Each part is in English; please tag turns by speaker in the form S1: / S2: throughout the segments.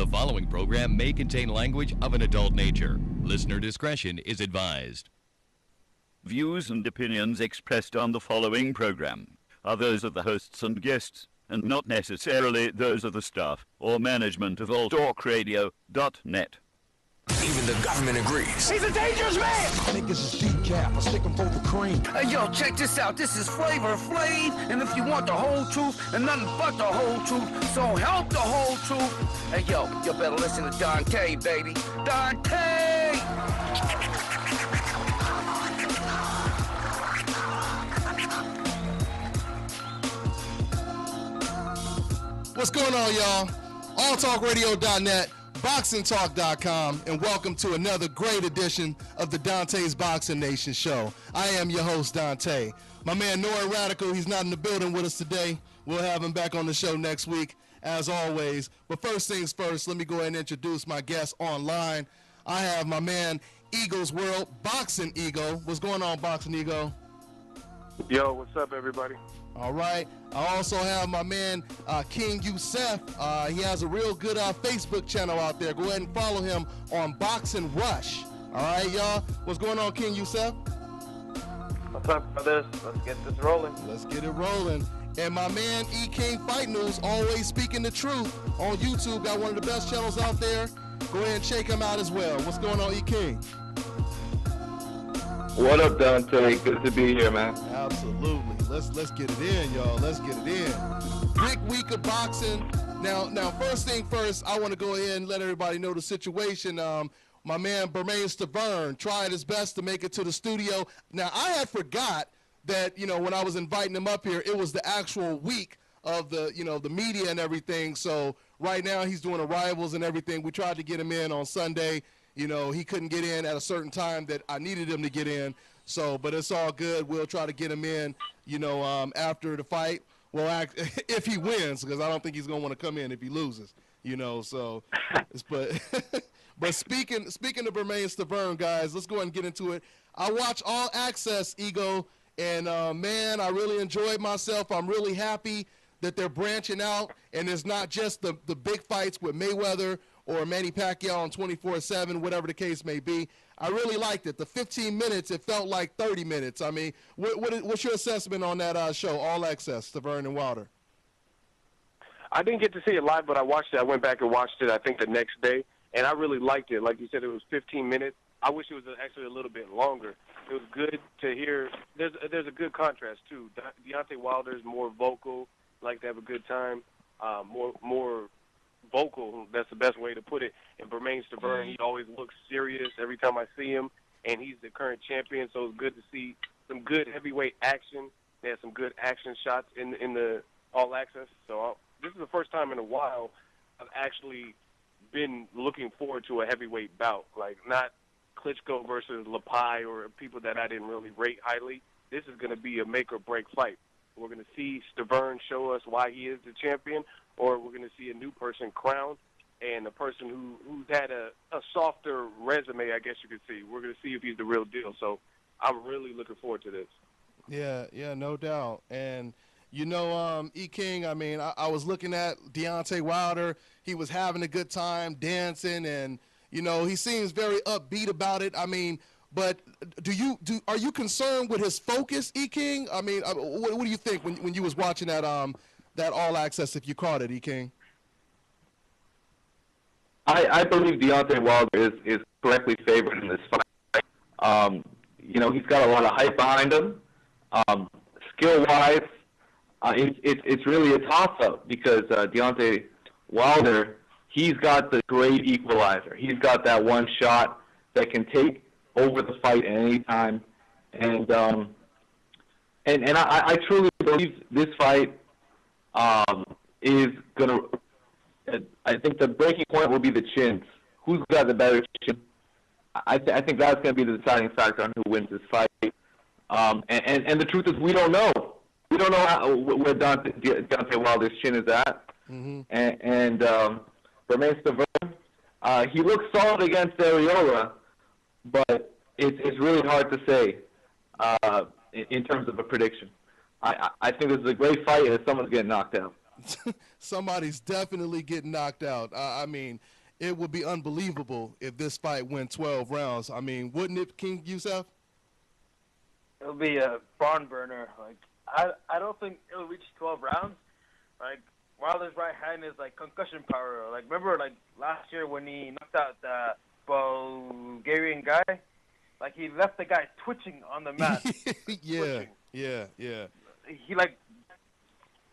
S1: The following program may contain language of an adult nature. Listener discretion is advised.
S2: Views and opinions expressed on the following program are those of the hosts and guests, and not necessarily those of the staff or management of alltalkradio.net.
S3: Even the government agrees.
S4: He's a dangerous man!
S5: Niggas is decaf, I stick him for the cream.
S4: Hey, yo, check this out. This is Flavor Flav, and if you want the whole truth and nothing but the whole truth, so help the whole truth. Hey, yo, you better listen to Dante, baby. Dante!
S6: What's going on, y'all? alltalkradio.net. BoxingTalk.com, and welcome to another great edition of the Dante's Boxing Nation show. I am your host, Dante. My man, Nora Radical, he's not in the building with us today. We'll have him back on the show next week, as always. But first things first, let me go ahead and introduce my guest online. I have my man, Eagles World, Boxing Ego. What's going on, Boxing Ego?
S7: Yo, what's up, everybody?
S6: All right. I also have my man, King Yusef. He has a real good Facebook channel out there. Go ahead and follow him on Boxing Rush. All right, y'all. What's going on, King Yusef?
S7: What's up, brothers? Let's get this rolling.
S6: Let's get it rolling. And my man, Ekingfightnews, always speaking the truth on YouTube. Got one of the best channels out there. Go ahead and check him out as well. What's going on, E-King?
S7: What up, Dante? Good to be here, man.
S6: Absolutely. Let's get it in, y'all. Let's get it in. Big week of boxing. Now, first thing first, I want to go ahead and let everybody know the situation. My man, Stivern, tried his best to make it to the studio. Now, I had forgot that, when I was inviting him up here, it was the actual week of the, the media and everything. So right now he's doing arrivals and everything. We tried to get him in on Sunday. He couldn't get in at a certain time that I needed him to get in. So, but it's all good. We'll try to get him in, after the fight. Well, if he wins, because I don't think he's going to want to come in if he loses, so. But speaking of Stivern, guys, let's go ahead and get into it. I watch All Access, Ego, and, man, I really enjoyed myself. I'm really happy that they're branching out, and it's not just the big fights with Mayweather or Manny Pacquiao on 24/7, whatever the case may be. I really liked it. The 15 minutes, it felt like 30 minutes. I mean, what's your assessment on that show, All Access, Stivern-Wilder?
S7: I didn't get to see it live, but I watched it. I went back and watched it, I think, the next day, and I really liked it. Like you said, it was 15 minutes. I wish it was actually a little bit longer. It was good to hear. There's a good contrast, too. Deontay Wilder is more vocal, like to have a good time, more vocal, that's the best way to put it. And Stivern, he always looks serious every time I see him, and he's the current champion, so it's good to see some good heavyweight action. They had some good action shots in the All Access. So this is the first time in a while I've actually been looking forward to a heavyweight bout, like not Klitschko versus Lepai or people that I didn't really rate highly. This is going to be a make-or-break fight. We're going to see Stivern show us why he is the champion, or we're going to see a new person crowned, and a person who's had a softer resume, I guess you could see. We're going to see if he's the real deal. So I'm really looking forward to this.
S6: Yeah, no doubt. And, E-King, I mean, I was looking at Deontay Wilder. He was having a good time dancing, and, he seems very upbeat about it. I mean, but are you concerned with his focus, E-King? I mean, what do you think when you was watching that All Access, if you caught it, E-King?
S8: I believe Deontay Wilder is correctly favored in this fight. He's got a lot of hype behind him. Skill-wise, it's really a toss-up because Deontay Wilder, he's got the great equalizer. He's got that one shot that can take over the fight at any time. And I truly believe this fight is going to I think the breaking point will be the chins. Who's got the better chin? I think that's going to be the deciding factor on who wins this fight. And the truth is, we don't know. We don't know where Deontay Wilder's chin is at. Mm-hmm. And Bermane Stiverne, he looks solid against Areola, but it's really hard to say in terms of a prediction. I think this is a great fight, and someone's getting knocked out.
S6: somebody's definitely getting knocked out. I mean, it would be unbelievable if this fight went 12 rounds. I mean, wouldn't it, King Yusef?
S9: It'll be a barn burner. Like, I don't think it'll reach 12 rounds. Like, Wilder's right hand is like concussion power. Like, remember like last year when he knocked out the Bulgarian guy? Like, he left the guy twitching on the mat.
S6: Yeah.
S9: He like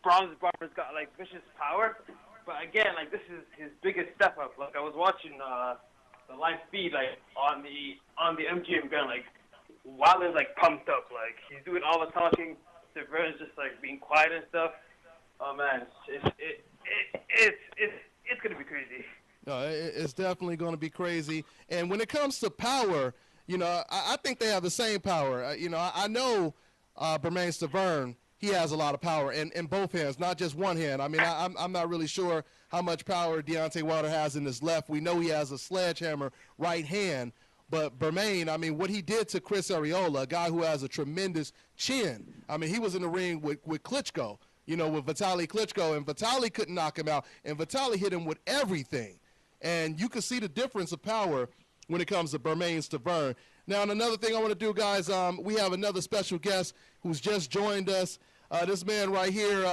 S9: Bronze Bomber's got like vicious power, but again, like this is his biggest step up. Like I was watching the live feed like on the MGM gun, like Wilder's like pumped up, like he's doing all the talking. Stiverne's just like being quiet and stuff. Oh man, it's gonna be crazy.
S6: No, it's definitely going to be crazy. And when it comes to power, you know, I think they have the same power. You know, I know Bermane Stiverne, he has a lot of power in both hands, not just one hand. I mean, I'm not really sure how much power Deontay Wilder has in his left. We know he has a sledgehammer right hand. But Bermane, I mean, what he did to Chris Arreola, a guy who has a tremendous chin. I mean, he was in the ring with Klitschko, you know, with Vitaly Klitschko, and Vitaly couldn't knock him out, and Vitaly hit him with everything. And you can see the difference of power when it comes to Bermane Stiverne. Now, another thing I want to do, guys, we have another special guest who's just joined us. This man right here,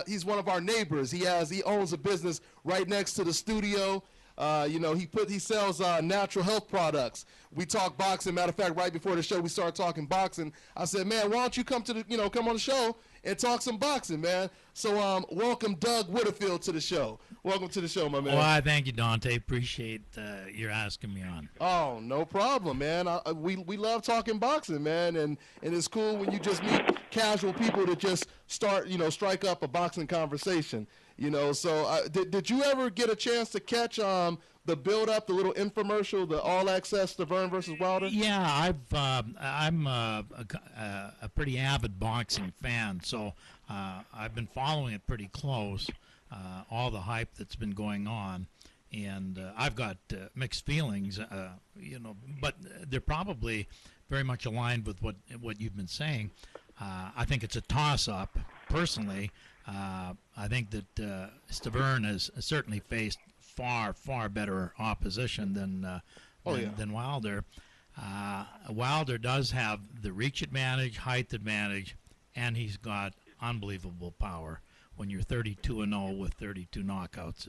S6: he's one of our neighbors. He owns a business right next to the studio. You know, he sells natural health products. We talk boxing. Matter of fact, right before the show, we started talking boxing. I said, man, why don't you come on the show and talk some boxing, man? So, welcome Doug Whitterfield to the show. Welcome to the show, my man.
S10: Well, I thank you, Dante. Appreciate you asking me on.
S6: Oh, no problem, man. We love talking boxing, man, and it's cool when you just meet casual people to just start, you know, strike up a boxing conversation. You know, so did you ever get a chance to catch the build-up, the little infomercial, the all-access Stiverne versus Wilder?
S10: Yeah, I'm a pretty avid boxing fan, so I've been following it pretty close, all the hype that's been going on, and I've got mixed feelings, you know, but they're probably very much aligned with what you've been saying. I think it's a toss-up, personally. I think that Stiverne has certainly faced far better opposition than Wilder. Wilder does have the reach advantage, height advantage, and he's got unbelievable power. When you're 32-0 with 32 knockouts,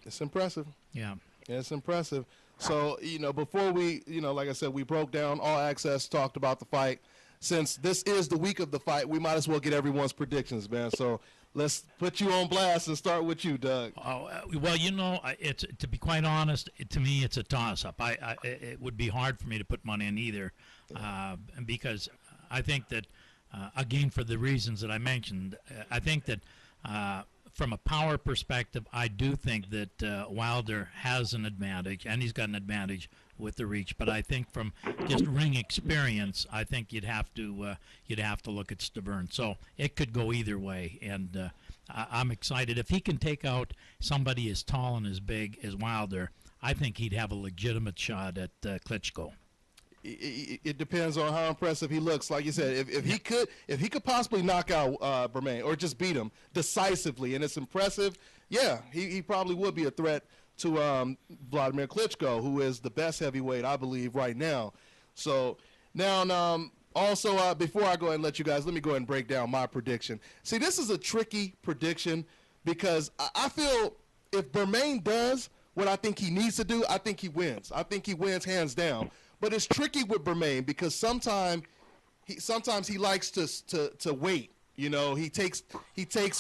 S6: it's impressive.
S10: Yeah,
S6: it's impressive. So, you know, before we, you know, like I said, we broke down All Access, talked about the fight. Since this is the week of the fight, we might as well get everyone's predictions, man. So let's put you on blast and start with you, Doug.
S10: Well, you know, it's, to be quite honest, to me, it's a toss-up. It would be hard for me to put money on either, because I think that, again, for the reasons that I mentioned, I think that from a power perspective, I do think that Wilder has an advantage, and he's got an advantage with the reach. But I think from just ring experience, I think you'd have to look at Stiverne. So it could go either way, and I'm excited. If he can take out somebody as tall and as big as Wilder, I think he'd have a legitimate shot at Klitschko.
S6: It depends on how impressive he looks. Like you said, if he could possibly knock out Bermane or just beat him decisively, and it's impressive, yeah, he probably would be a threat to Vladimir Klitschko, who is the best heavyweight, I believe, right now. So now, also, before I go ahead and let you guys, let me go ahead and break down my prediction. See, this is a tricky prediction because I feel if Bermane does what I think he needs to do, I think he wins. I think he wins hands down. But it's tricky with Bermane because sometimes he likes to wait. You know, he takes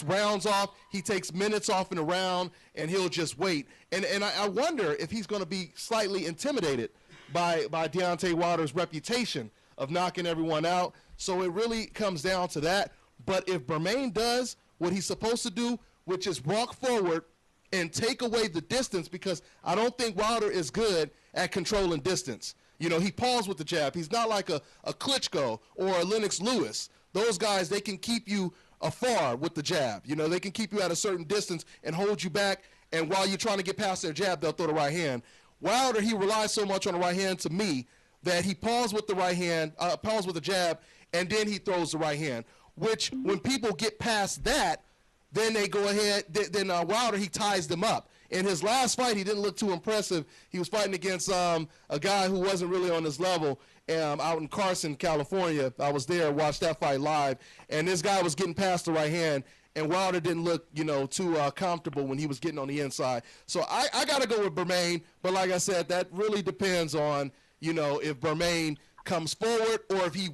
S6: rounds off, he takes minutes off in a round, and he'll just wait. And I wonder if he's going to be slightly intimidated by Deontay Wilder's reputation of knocking everyone out. So it really comes down to that. But if Bermane does what he's supposed to do, which is walk forward and take away the distance, because I don't think Wilder is good at controlling distance. You know, he paused with the jab. He's not like a Klitschko or a Lennox Lewis. Those guys, they can keep you afar with the jab. You know, they can keep you at a certain distance and hold you back, and while you're trying to get past their jab, they'll throw the right hand. Wilder, he relies so much on the right hand, to me, that he paused with the right hand, paused with the jab, and then he throws the right hand, which when people get past that, then they go ahead. Then Wilder, he ties them up. In his last fight, he didn't look too impressive. He was fighting against a guy who wasn't really on his level out in Carson, California. I was there, watched that fight live, and this guy was getting past the right hand, and Wilder didn't look, too comfortable when he was getting on the inside. So I got to go with Bermain, but like I said, that really depends on, if Bermain comes forward or if he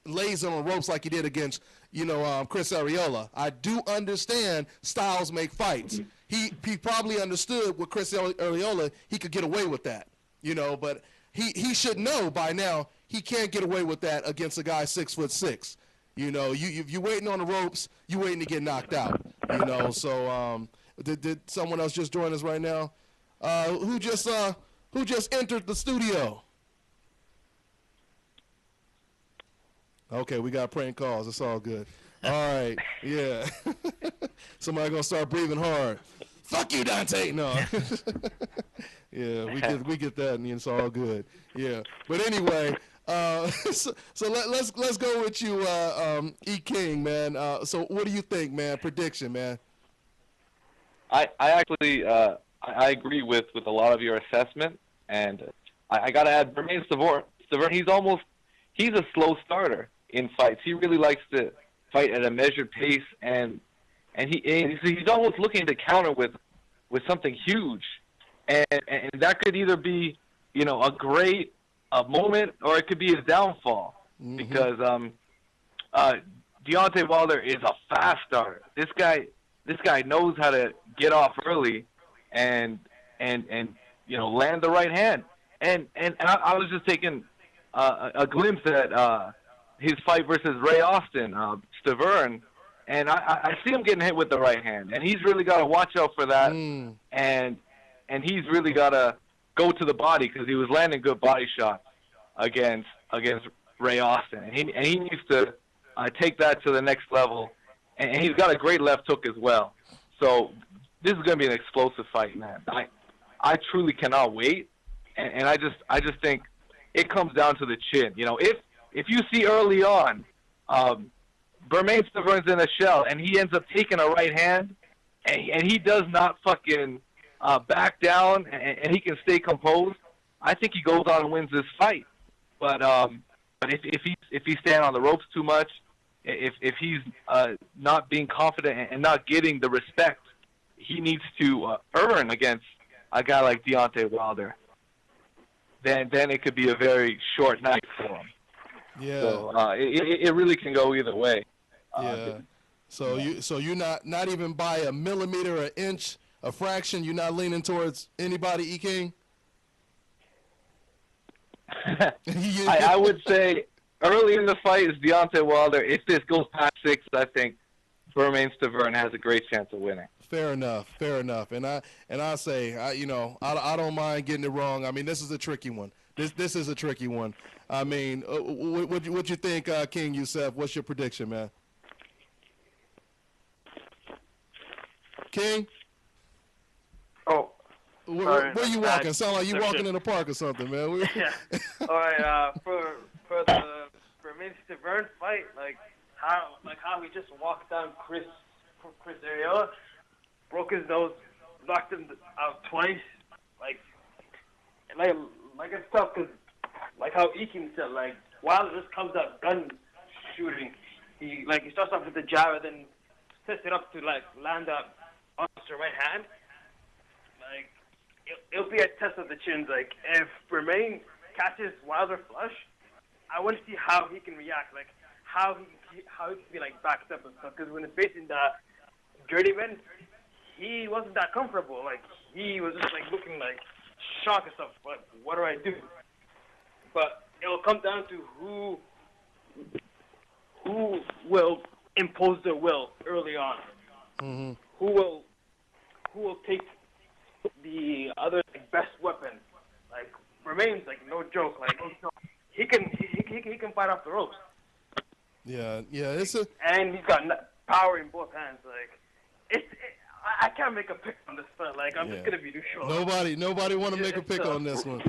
S6: lays on the ropes like he did against, Chris Arreola. I do understand styles make fights. He probably understood with Chris Arreola he could get away with that, but he should know by now he can't get away with that against a guy 6'6". You're waiting on the ropes, you're waiting to get knocked out. So did someone else just join us right now? Who just entered the studio? Okay, we got prank calls. It's all good. All right, yeah. Somebody gonna start breathing hard. Fuck you, Dante. No. Yeah, we get that, and it's all good. Yeah, but anyway, so let's go with you, E King, man. So what do you think, man? Prediction, man.
S8: I actually I agree with a lot of your assessment, and I got to add Bermain Stiverne. He's a slow starter in fights. He really likes to fight at a measured pace, and he's almost looking to counter with something huge, and that could either be a great moment or it could be his downfall, because Deontay Wilder is a fast starter. This guy knows how to get off early and land the right hand, and I was just taking a glimpse at his fight versus Ray Austin, Stiverne, and I see him getting hit with the right hand, and he's really got to watch out for that, and he's really got to go to the body because he was landing good body shots against Ray Austin, and he needs to take that to the next level, and he's got a great left hook as well. So this is going to be an explosive fight, man. I truly cannot wait, and I just think it comes down to the chin. If you see early on, Bermain Stiverne's in a shell, and he ends up taking a right hand, and he does not fucking back down, and he can stay composed, I think he goes on and wins this fight. But if he's staying on the ropes too much, if he's not being confident and not getting the respect he needs to earn against a guy like Deontay Wilder, then it could be a very short night for him.
S6: Yeah.
S8: So it really can go either way.
S6: Yeah. So you're not even by a millimeter, an inch, a fraction. You're not leaning towards anybody, E King.
S8: I would say early in the fight is Deontay Wilder. If this goes past 6, I think Bermain Stiverne has a great chance of winning.
S6: Fair enough. And I say I don't mind getting it wrong. I mean, this is a tricky one. This is a tricky one. I mean, what you think, King Yusef? What's your prediction, man? King?
S9: Oh.
S6: Where you walking? Sound like you walking in the park or something, man.
S9: Yeah. All right. For the Bermain Stiverne fight, how he just walked down Chris Arreola, broke his nose, knocked him out twice. Like it's tough because, like how Ekin said, Wilder just comes out gun shooting. He starts off with the jab and then sets it up to land up on the right hand. It'll be a test of the chins. If Bermain catches Wilder flush, I want to see how he can react. How he can be backed up and stuff. Because when he's facing the Journeyman, he wasn't that comfortable. He was just looking shocked and stuff. What do I do? But it'll come down to who will impose their will early on.
S6: Mm-hmm.
S9: Who will take the other best weapon? Bermain's no joke. He can fight off the ropes.
S6: Yeah.
S9: And he's got power in both hands. I can't make a pick on this fight. I'm just gonna be too short.
S6: Nobody want to make a pick on this one.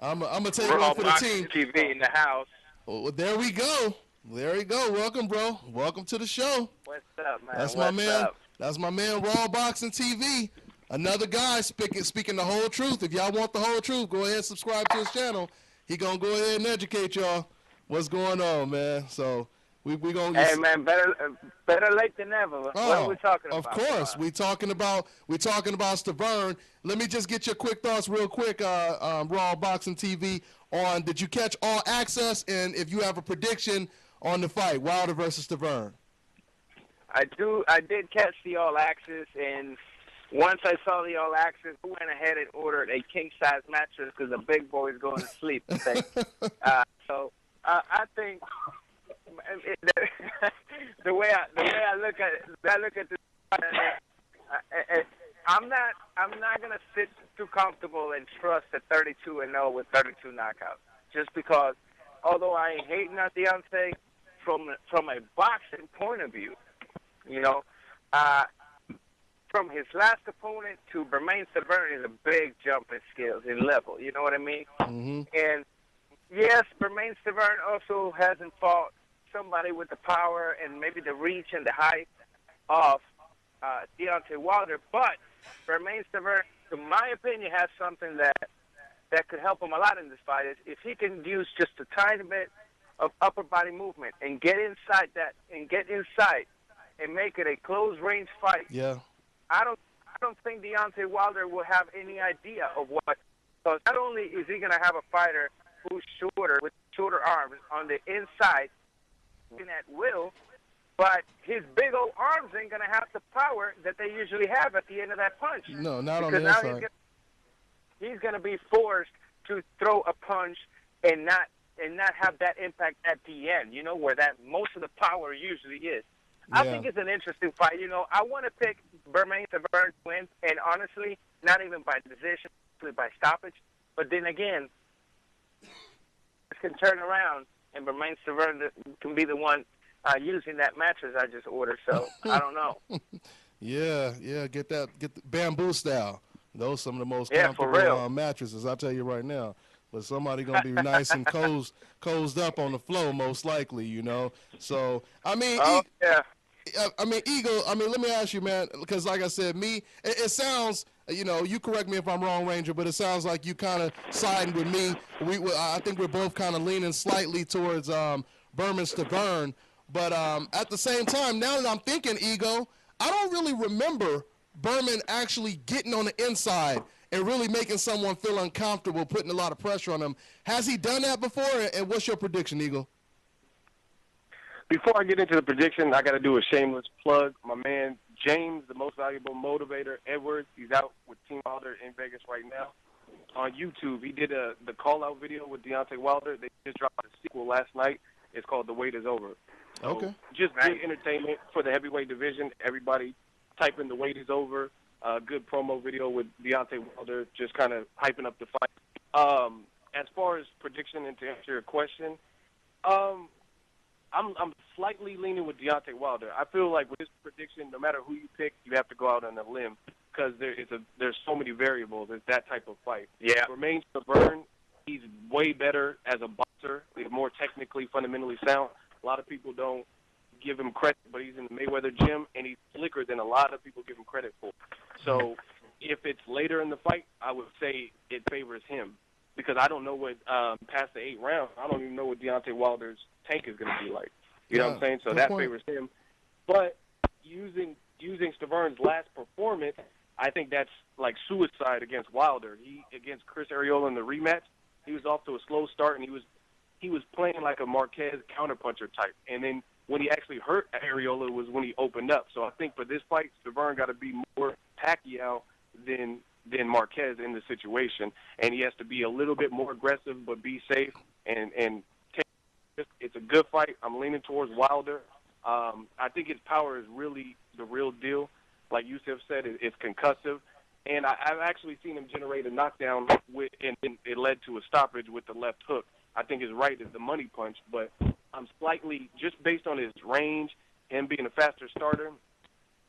S6: I'm gonna take one for the team.
S11: TV in the house.
S6: Oh, there we go. Welcome, bro. Welcome to the show.
S11: What's up, man?
S6: That's my man. That's my man, Rawboxingtgv. Another guy speaking the whole truth. If y'all want the whole truth, go ahead and subscribe to his channel. He gonna go ahead and educate y'all what's going on, man. So we gonna.
S11: Hey man, better late than never. What are we talking about?
S6: Of course, we talking about Stiverne. Let me just get your quick thoughts real quick, Rawboxingtgv, on did you catch All Access, and if you have a prediction on the fight, Wilder versus Stiverne.
S11: I did catch the All Access, and once I saw the All Access, I went ahead and ordered a king-size mattress because the big boy's going to sleep today. So I think the way I look at this, I'm not gonna sit too comfortable and trust a 32-0 with 32 knockouts. Just because, although I ain't hating on Deontay, from a boxing point of view, you know, from his last opponent to Bermane Stiverne is a big jump in skills, in level. You know what I mean?
S6: Mm-hmm.
S11: And yes, Bermane Stiverne also hasn't fought somebody with the power and maybe the reach and the height of Deontay Wilder, but Bermane Stiverne, in my opinion, has something that could help him a lot in this fight. Is if he can use just a tiny bit of upper body movement and get inside and make it a close range fight.
S6: Yeah.
S11: I don't think Deontay Wilder will have any idea of what. Because not only is he going to have a fighter who's shorter with shorter arms on the inside, at will, but his big old arms ain't gonna have the power that they usually have at the end of that punch.
S6: No, not
S11: because
S6: on the inside.
S11: He's gonna be forced to throw a punch and not have that impact at the end. You know, where that most of the power usually is. Yeah. I think it's an interesting fight. You know, I want to pick Bermane Stiverne to win, and honestly, not even by decision, by stoppage. But then again, this can turn around. And Bermane Stiverne can be the one using that mattress I just ordered. So I don't know.
S6: Yeah, get the bamboo style. Those some of the most comfortable mattresses. I'll tell you right now. But somebody gonna be nice and cozy up on the floor, most likely. You know. So I mean, Eagle. I mean, let me ask you, man, because like I said, it sounds. You know, you correct me if I'm wrong, Ranger, but it sounds like you kind of siding with me. I think we're both kind of leaning slightly towards Bermane Stiverne. But at the same time, now that I'm thinking, Ego, I don't really remember Berman actually getting on the inside and really making someone feel uncomfortable, putting a lot of pressure on them. Has he done that before, and what's your prediction, Eagle?
S7: Before I get into the prediction, I got to do a shameless plug. My man James, the most valuable motivator, Edwards, he's out with Team Wilder in Vegas right now. On YouTube, he did the call-out video with Deontay Wilder. They just dropped a sequel last night. It's called The Wait Is Over. So
S6: okay.
S7: Just great entertainment for the heavyweight division. Everybody type in The Wait Is Over. Good promo video with Deontay Wilder, just kind of hyping up the fight. As far as prediction and to answer your question, I'm slightly leaning with Deontay Wilder. I feel like with this prediction, no matter who you pick, you have to go out on a limb because there's so many variables. It's that type of fight.
S11: Yeah.
S7: Bermane Stiverne, he's way better as a boxer. He's more technically, fundamentally sound. A lot of people don't give him credit, but he's in the Mayweather gym, and he's slicker than a lot of people give him credit for. So if it's later in the fight, I would say it favors him because I don't know what past the 8th round, I don't even know what Deontay Wilder's tank is going to be like. You know what I'm saying? So that favors him. But using Stiverne's last performance, I think that's like suicide against Wilder. Against Chris Arreola in the rematch, he was off to a slow start, and he was playing like a Marquez counterpuncher type. And then when he actually hurt Arreola was when he opened up. So I think for this fight, Stiverne got to be more Pacquiao than Marquez in the situation, and he has to be a little bit more aggressive but be safe and take. It's a good fight. I'm leaning towards Wilder. I think his power is really the real deal. Like Yusef said, it's concussive, and I've actually seen him generate a knockdown and it led to a stoppage with the left hook. I think his right is the money punch, but I'm slightly, just based on his range, him being a faster starter,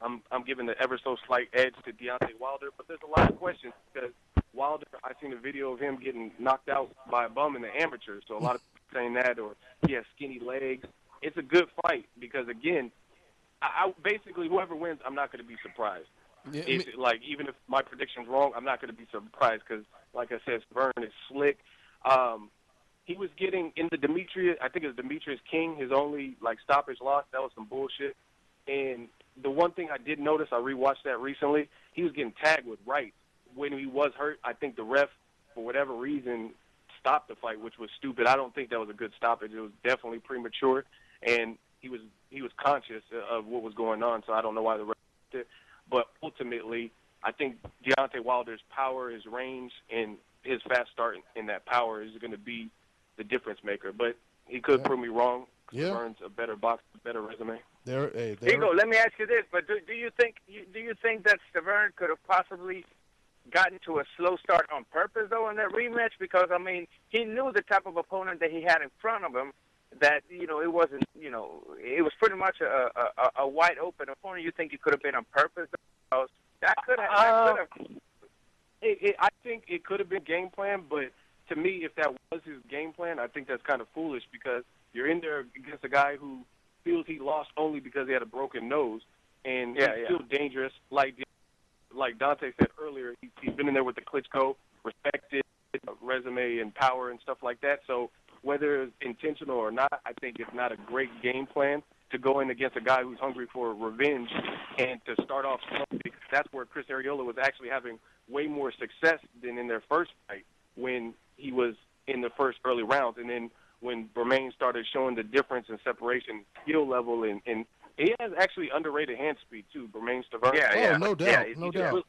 S7: I'm giving the ever so slight edge to Deontay Wilder. But there's a lot of questions because Wilder, I've seen a video of him getting knocked out by a bum in the amateur. So a lot of people saying that, or he has skinny legs. It's a good fight because, again, I basically whoever wins, I'm not going to be surprised.
S6: Yeah,
S7: Like even if my prediction's wrong, I'm not going to be surprised because, like I said, Stiverne is slick. He was getting in the Demetrius, I think it was Demetrius King, his only like stoppage loss. That was some bullshit. And the one thing I did notice, I rewatched that recently, he was getting tagged with right when he was hurt. I think the ref, for whatever reason, stopped the fight, which was stupid. I don't think that was a good stoppage. It was definitely premature, and he was conscious of what was going on. So I don't know why the ref did it. But ultimately, I think Deontay Wilder's power, his range, and his fast start in that power is going to be the difference maker. But he could prove me wrong.
S6: Yeah.
S7: Burns a better box, better resume.
S11: Eagle, let me ask you this: but do you think that Stiverne could have possibly gotten to a slow start on purpose though in that rematch? Because I mean, he knew the type of opponent that he had in front of him. That it wasn't, it was pretty much a wide open opponent. You think he could have been on purpose? Because that could have.
S7: I think it could have been game plan, but to me, if that was his game plan, I think that's kind of foolish because you're in there against a guy who feels he lost only because he had a broken nose, and he's still dangerous. Like Dante said earlier, he's been in there with the Klitschko, respected resume and power and stuff like that. So whether it's intentional or not, I think it's not a great game plan to go in against a guy who's hungry for revenge and to start off slow, because that's where Chris Arreola was actually having way more success than in their first fight when he was in the first early rounds. And then when Bermain started showing the difference in separation, skill level, and he has actually underrated hand speed too, Bermain Stiverne.
S6: No doubt, no doubt.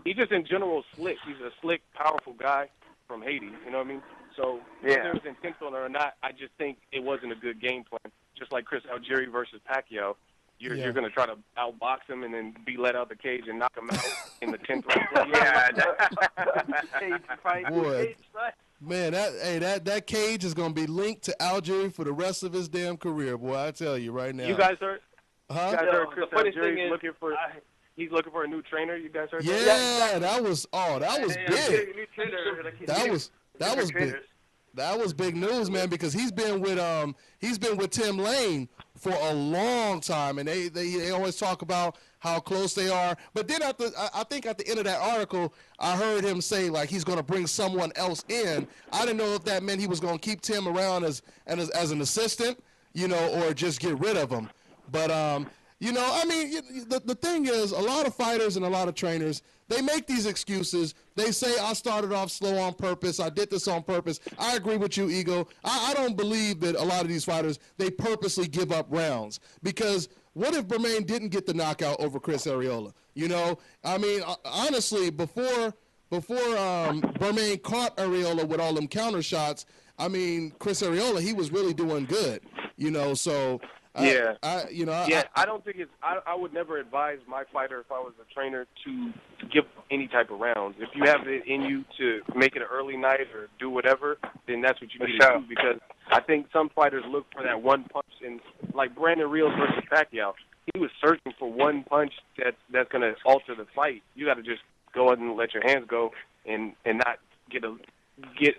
S7: He's just in general slick. He's a slick, powerful guy from Haiti, you know what I mean? So whether it was intentional or not, I just think it wasn't a good game plan. Just like Chris Algieri versus Pacquiao, you're going to try to outbox him and then be let out the cage and knock him out in the 10th round.
S6: Boy, man, that cage is going to be linked to Algieri for the rest of his damn career, boy. I tell you right now.
S7: You guys heard?
S6: Huh?
S7: You guys heard Chris Algieri looking for? He's looking for a new trainer. You guys heard?
S6: Yeah, that was big. That was big. That was big news, man, because he's been with Tim Lane for a long time, and they always talk about how close they are. But then I think at the end of that article, I heard him say like he's going to bring someone else in. I didn't know if that meant he was going to keep Tim around as an assistant, or just get rid of him. But I mean, the thing is, a lot of fighters and a lot of trainers, they make these excuses. They say, I started off slow on purpose. I did this on purpose. I agree with you, Ego. I don't believe that a lot of these fighters, they purposely give up rounds. Because what if Bermain didn't get the knockout over Chris Arreola? I mean, honestly, before Bermain caught Arreola with all them counter shots, I mean, Chris Arreola, he was really doing good, so... I
S7: don't think it's. I would never advise my fighter if I was a trainer to give any type of rounds. If you have it in you to make it an early night or do whatever, then that's what you need to do. Because I think some fighters look for that one punch, and like Brandon Rios versus Pacquiao, he was searching for one punch that's going to alter the fight. You got to just go ahead and let your hands go and not get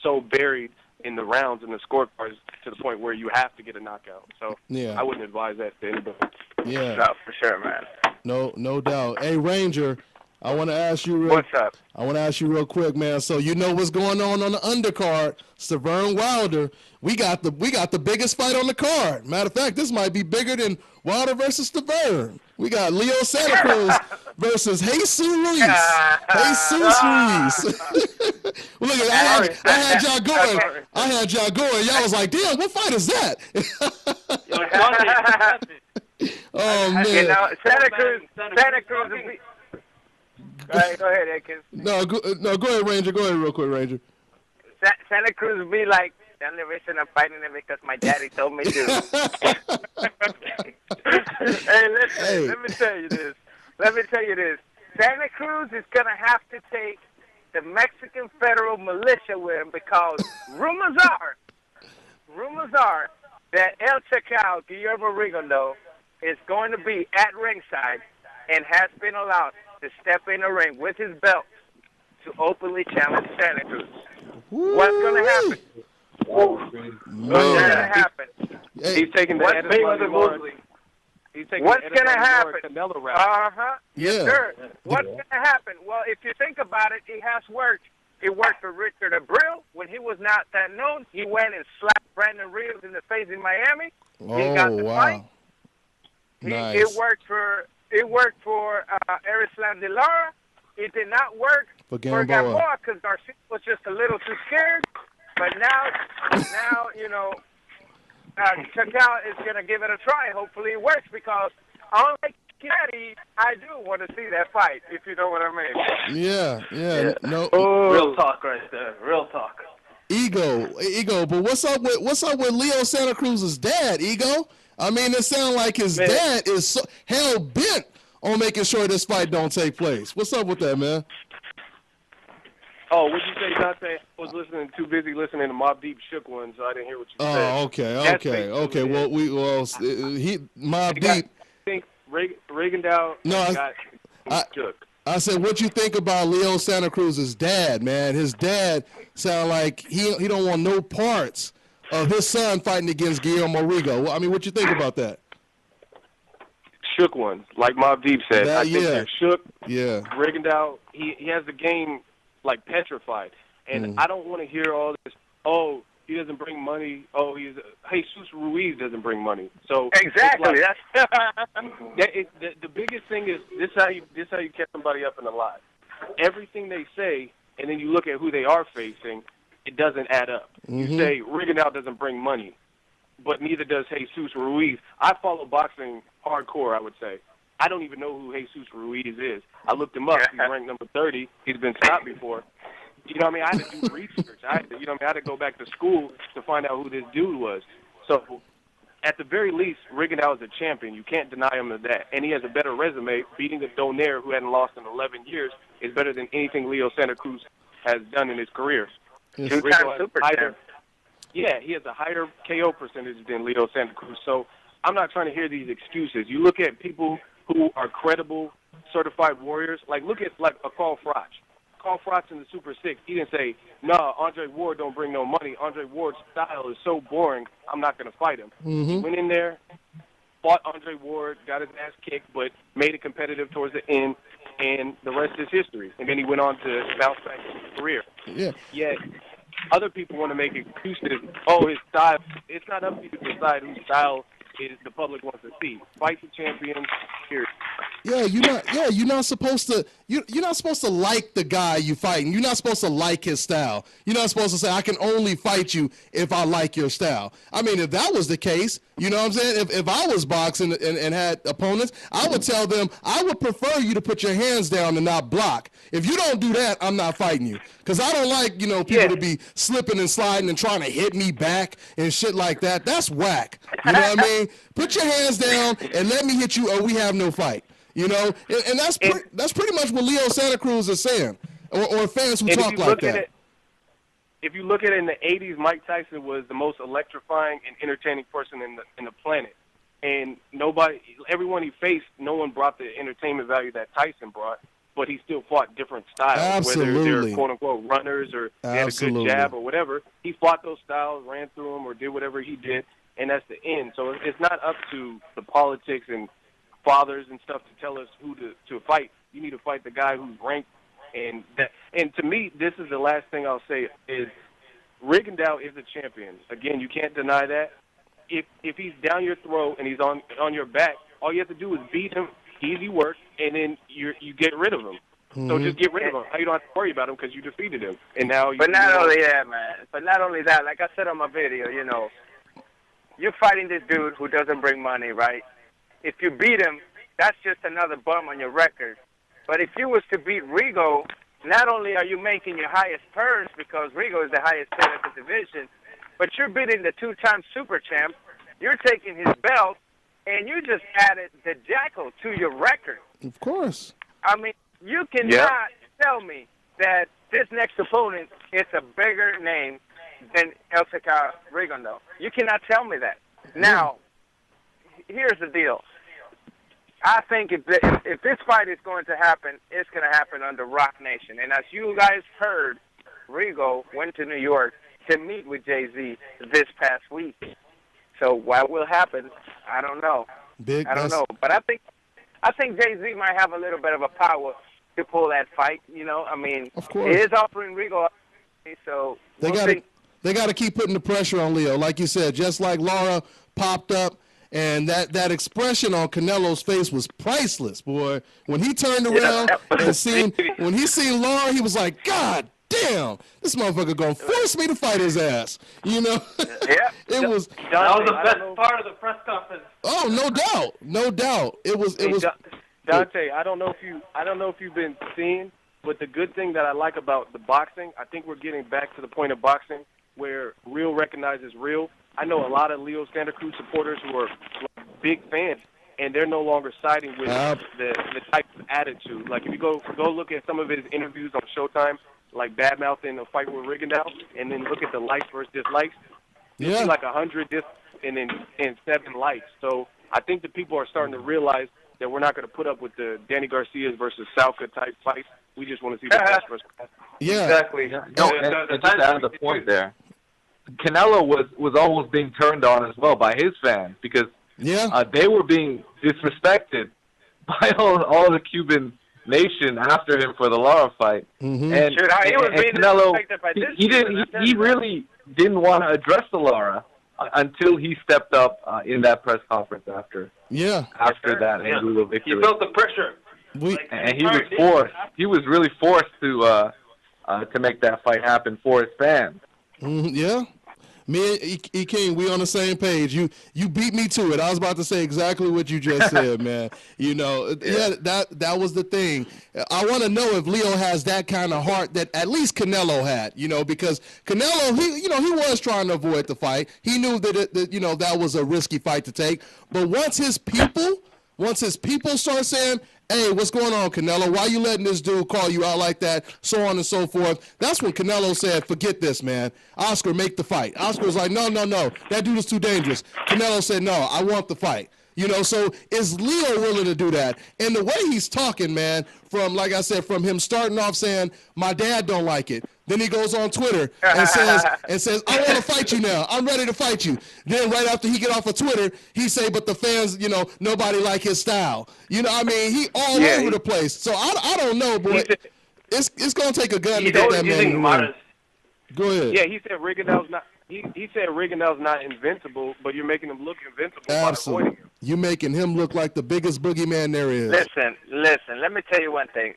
S7: so buried in the rounds and the scorecards to the point where you have to get a knockout. So I wouldn't advise that to anybody.
S6: Yeah.
S11: No, for sure, man.
S6: No doubt. Hey, Ranger, I want to ask you
S11: what's up?
S6: I want to ask you real quick, man. So you know what's going on the undercard, Stiverne-Wilder. We got the biggest fight on the card. Matter of fact, this might be bigger than Wilder versus Stiverne. We got Leo Santa Cruz versus Jesus Ruiz. Well, look, I had y'all going. Y'all was like, damn, what fight is that? Oh man.
S11: Santa Cruz. Go ahead, Ekins.
S6: No, go ahead, Ranger. Go ahead real quick, Ranger.
S11: Santa Cruz would be like, the only reason I'm fighting it because my daddy told me to. Hey, listen, let me tell you this. Santa Cruz is going to have to take the Mexican Federal Militia with him because rumors are that El Chacal, Guillermo Rigondeaux, is going to be at ringside and has been allowed to step in the ring with his belt to openly challenge Santa Cruz. What's going to happen? What's going to happen?
S7: He's taking the Mayweather Mosley. He's taking
S11: what's going to happen?
S7: Canelo route.
S11: Uh-huh. Yes,
S6: Yeah.
S11: sir. What's going to happen? Well, if you think about it, it has worked. It worked for Richard Abreu when he was not that known. He went and slapped Brandon Reeves in the face in Miami. He got the fight.
S6: Nice.
S11: It worked for Erislan De Lara. It did not work for Gamboa because Garcia was just a little too scared. But now you know, Chacal is going to give it a try. Hopefully it works because unlike Kennedy, I do want to see that fight, if you know what I mean.
S6: Yeah. No.
S9: Real talk right there. Real talk.
S6: Ego. But what's up with Leo Santa Cruz's dad, Ego? I mean, it sounds like his dad is so hell bent on making sure this fight don't take place. What's up with that, man?
S7: Oh, what'd you say, Dante? I was too busy listening to Mobb Deep Shook One, so I didn't hear what you said.
S6: Oh, okay. Well, Mobb Deep.
S7: I think Rigondeaux got shook.
S6: I said, what you think about Leo Santa Cruz's dad, man? His dad sound like he don't want no parts of his son fighting against Guillermo Rigondeaux. I mean, what you think about that?
S7: Shook ones, like Mobb Deep said. I think they're shook.
S6: Yeah.
S7: Rigondeaux, he has the game like petrified, and I don't want to hear all this. Oh, he doesn't bring money. Oh, Jesus Ruiz doesn't bring money. So
S11: exactly,
S7: like, the biggest thing is this: how you catch somebody up in a lie. Everything they say, and then you look at who they are facing, it doesn't add up. You say Rigondeaux doesn't bring money, but neither does Jesus Ruiz. I follow boxing hardcore, I would say. I don't even know who Jesus Ruiz is. I looked him up. He's ranked number 30. He's been stopped before. You know what I mean? I had to do research. I had to go back to school to find out who this dude was. So, at the very least, Rigondeaux is a champion. You can't deny him of that. And he has a better resume. Beating a Donaire who hadn't lost in 11 years is better than anything Leo Santa Cruz has done in his career.
S11: Two-time super champ.
S7: Yeah, he has a higher KO percentage than Leo Santa Cruz. So, I'm not trying to hear these excuses. You look at people who are credible, certified warriors. Like, look at, like, a Carl Froch. Carl Froch in the Super 6, he didn't say, no, Andre Ward don't bring no money. Andre Ward's style is so boring, I'm not going to fight him. He went in there, fought Andre Ward, got his ass kicked, but made it competitive towards the end, and the rest is history. And then he went on to bounce back in his career.
S6: Yeah.
S7: Yet, other people want to make excuses. Oh, his style. It's not up to you to decide whose style is the public wants to see. Fight the champion, period.
S6: Yeah, you're not supposed to. You're not supposed to like the guy you fighting. You're not supposed to like his style. You're not supposed to say, I can only fight you if I like your style. I mean, if that was the case, you know what I'm saying? If I was boxing and had opponents, I would tell them, I would prefer you to put your hands down and not block. If you don't do that, I'm not fighting you. Because I don't like, people to be slipping and sliding and trying to hit me back and shit like that. That's whack. You know what I mean? Put your hands down and let me hit you or we have no fight. You know, and that's pretty much what Leo Santa Cruz is saying, or fans who talk like that.
S7: If you look at it in the 80s, Mike Tyson was the most electrifying and entertaining person in the planet. And everyone he faced, no one brought the entertainment value that Tyson brought, but he still fought different styles.
S6: Absolutely.
S7: Whether they're quote-unquote runners or they had a good jab or whatever. He fought those styles, ran through them, or did whatever he did, and that's the end. So it's not up to the politics and fathers and stuff to tell us who to fight. You need to fight the guy who's ranked. And to me, this is the last thing I'll say is Rigondeaux is a champion. Again, you can't deny that. If he's down your throat and he's on your back, all you have to do is beat him, easy work, and then you get rid of him. So just get rid of him. Now you don't have to worry about him because you defeated him. And now
S11: But not only that, like I said on my video, you're fighting this dude who doesn't bring money, right? If you beat him, that's just another bum on your record. But if you was to beat Rigo, not only are you making your highest purse because Rigo is the highest paid at the division, but you're beating the two-time super champ, you're taking his belt, and you just added the Jackal to your record.
S6: Of course.
S11: I mean, you cannot tell me that this next opponent is a bigger name than Elsecar Rigondeaux. You cannot tell me that. Now, here's the deal. I think if this fight is going to happen, it's going to happen under Rock Nation. And as you guys heard, Rigo went to New York to meet with Jay-Z this past week. So what will happen, I don't know.
S6: Big.
S11: I don't know, but I think Jay-Z might have a little bit of a power to pull that fight. You know, I mean,
S6: of course,
S11: he is offering Rigo, so
S6: they got to keep putting the pressure on Leo, like you said. Just like Lara popped up, and that expression on Canelo's face was priceless, boy. When he turned around and seen Lara, he was like, God damn, this motherfucker gonna force me to fight his ass. You know?
S11: Yeah.
S9: That was the best part of the press conference.
S6: Oh, no doubt. It was.
S7: Dante, I don't know if you've been seeing, but the good thing that I like about the boxing, I think we're getting back to the point of boxing where real recognizes real. I know a lot of Leo Santa Cruz supporters who are big fans, and they're no longer siding with the type of attitude. Like if you go look at some of his interviews on Showtime, like badmouthing a fight with Rigondeaux, and then look at the likes versus dislikes. You see like 100 dislikes and 7 likes. So I think the people are starting to realize that we're not going to put up with the Danny Garcia's versus Salka type fights. We just want to see the best versus best.
S6: Yeah,
S8: exactly. No, and just to add the point there, Canelo was almost being turned on as well by his fans because they were being disrespected by all the Cuban nation after him for the Lara fight.
S6: Mm-hmm.
S8: And Canelo, he really didn't want to address the Lara until he stepped up in that press conference after that Angulo victory.
S9: He felt the pressure.
S8: And he was forced. He was really forced to make that fight happen for his fans.
S6: Yeah. Me and E. King, we on the same page. You beat me to it. I was about to say exactly what you just said, man. You know, that was the thing. I want to know if Leo has that kind of heart that at least Canelo had, you know, because Canelo, he was trying to avoid the fight. He knew that that was a risky fight to take. But once his people start saying, hey, what's going on, Canelo? Why you letting this dude call you out like that? So on and so forth. That's when Canelo said, forget this, man. Oscar, make the fight. Oscar was like, no. That dude is too dangerous. Canelo said, no, I want the fight. You know, so is Leo willing to do that? And the way he's talking, man, from, like I said, from him starting off saying, my dad don't like it. Then he goes on Twitter and says, I want to fight you now. I'm ready to fight you. Then right after he get off of Twitter, he say, but the fans, nobody like his style. You know, I mean, he all over the place. So I don't know, boy. It's going to take a gun to get that man in the ring. Go ahead.
S7: Yeah, he said Rigondeaux's not. He said Rigondeaux's not invincible, but you're making him look invincible by avoiding him.
S6: You're making him look like the biggest boogeyman there is.
S11: Listen. Let me tell you one thing.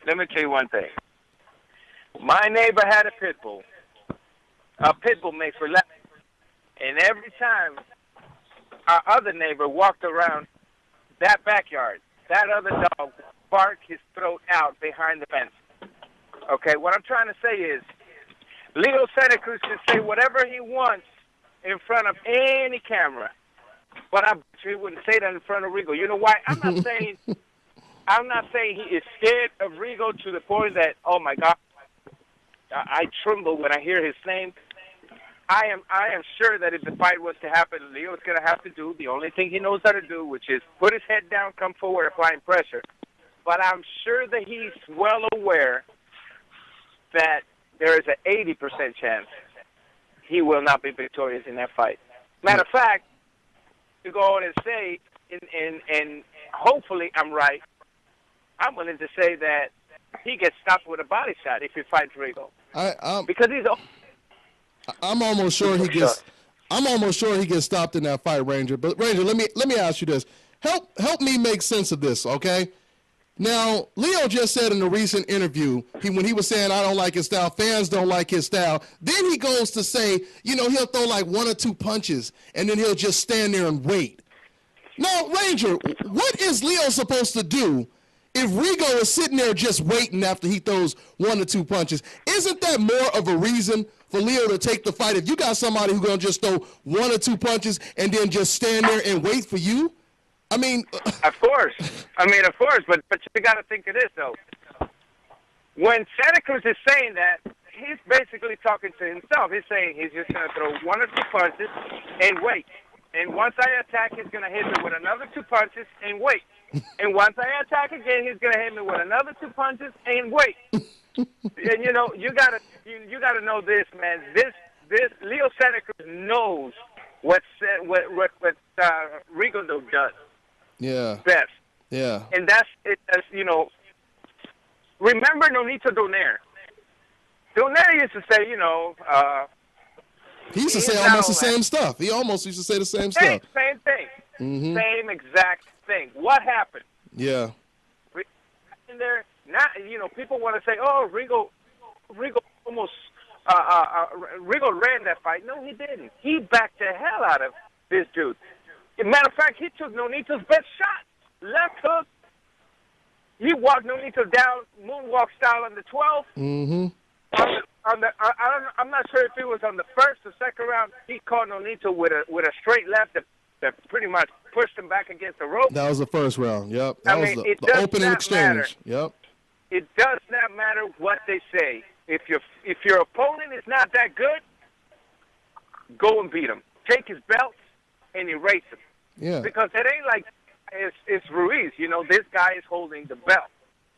S11: My neighbor had a pit bull. A pit bull made for left. And every time our other neighbor walked around that backyard, that other dog barked his throat out behind the fence. Okay, what I'm trying to say is, Leo Santa Cruz can say whatever he wants in front of any camera, but I bet you he wouldn't say that in front of Rigo. You know why? I'm not saying he is scared of Rigo to the point that, oh my God, I tremble when I hear his name. I am sure that if the fight was to happen, Leo's going to have to do the only thing he knows how to do, which is put his head down, come forward, applying pressure. But I'm sure that he's well aware that there is an 80% chance he will not be victorious in that fight. Matter of fact, to go on and say, and hopefully I'm right, I'm willing to say that he gets stopped with a body shot if he fights Rigo. Because he's.
S6: I'm almost sure he gets. I'm almost sure he gets stopped in that fight, Ranger. But Ranger, let me ask you this. Help me make sense of this, okay? Now, Leo just said in a recent interview, when he was saying, I don't like his style, fans don't like his style, then he goes to say, he'll throw like 1 or 2 punches, and then he'll just stand there and wait. Now, Ranger, what is Leo supposed to do if Rigo is sitting there just waiting after he throws 1 or 2 punches? Isn't that more of a reason for Leo to take the fight if you got somebody who's going to just throw 1 or 2 punches and then just stand there and wait for you? I mean,
S11: of course, but you got to think of this though. When Santa Cruz is saying that, he's basically talking to himself. He's saying he's just going to throw 1 or 2 punches and wait. And once I attack, he's going to hit me with another 2 punches and wait. And once I attack again, he's going to hit me with another 2 punches and wait. And you gotta know this, man. This Leo Santa Cruz knows what Rigondeaux does. best.
S6: Yeah.
S11: And that's it. You know, remember Nonito Donaire. Donaire used to say, you know,
S6: he used to say almost the same stuff. He almost used to say the same stuff.
S11: Same thing.
S6: Mm-hmm.
S11: Same exact thing. What happened?
S6: Yeah.
S11: In there, not, you know, people want to say, oh, Rigo almost Rigo ran that fight. No, he didn't. He backed the hell out of this dude. As a matter of fact, he took Nonito's best shot. Left hook. He walked Nonito down, moonwalk style on the 12th.
S6: Mm-hmm.
S11: I'm not sure if it was on the first or second round. He caught Nonito with a straight left that pretty much pushed him back against the rope.
S6: That was the first round. Yep. That was the opening exchange.
S11: Matter.
S6: Yep.
S11: It does not matter what they say. If your opponent is not that good, go and beat him. Take his belts and erase him.
S6: Yeah.
S11: Because it ain't like it's Ruiz. You know, this guy is holding the belt.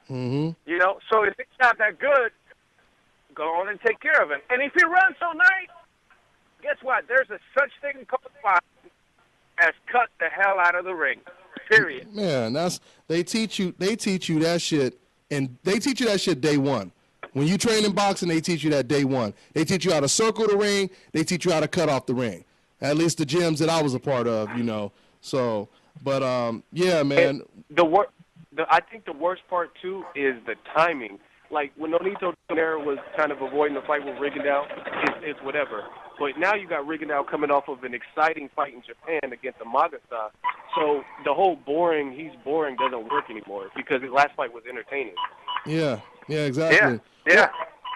S6: Mm-hmm.
S11: You know, so if it's not that good, go on and take care of him. And if he runs all night, guess what? There's a such thing called fight as cut the hell out of the ring. Period.
S6: Man, they teach you that shit, and they teach you that shit day one. When you train in boxing, they teach you that day one. They teach you how to circle the ring. They teach you how to cut off the ring. At least the gyms that I was a part of, you know. So, but yeah, man.
S7: I think the worst part too is the timing. Like when Nonito Donaire was kind of avoiding the fight with Rigondeaux, it's whatever. But now you got Rigondeaux coming off of an exciting fight in Japan against Amagasa. So the whole he's boring doesn't work anymore because his last fight was entertaining.
S6: Yeah, exactly.
S11: Yeah.